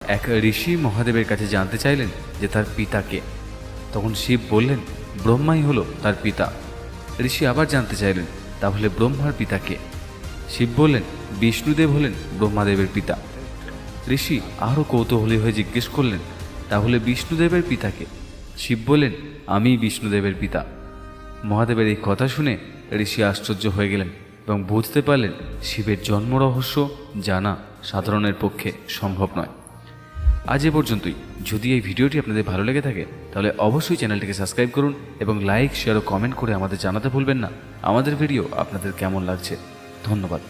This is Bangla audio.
এক ঋষি মহাদেবের কাছে জানতে চাইলেন যে তার পিতাকে। তখন শিব বললেন ব্রহ্মাই হলো তার পিতা। ঋষি আবার জানতে চাইলেন তাহলে ব্রহ্মার পিতাকে। শিব বললেন বিষ্ণুদেব হলেন ব্রহ্মাদেবের পিতা। ঋষি আরও কৌতূহলী হয়ে জিজ্ঞেস করলেন তাহলে বিষ্ণুদেবের পিতাকে। শিব বললেন আমি বিষ্ণুদেবের পিতা। মহাদেবের এই কথা শুনে ঋষি আশ্চর্য হয়ে গেলেন এবং বুঝতে পারলেন শিবের জন্ম রহস্য জানা সাধারণের পক্ষে সম্ভব নয়। আজ এ পর্যন্তই। যদি এই ভিডিওটি আপনাদের ভালো লেগে থাকে তাহলে অবশ্যই চ্যানেলটিকে সাবস্ক্রাইব করুন এবং লাইক, শেয়ার ও কমেন্ট করে আমাদের জানাতে ভুলবেন না আমাদের ভিডিও আপনাদের কেমন লাগছে। ধন্যবাদ।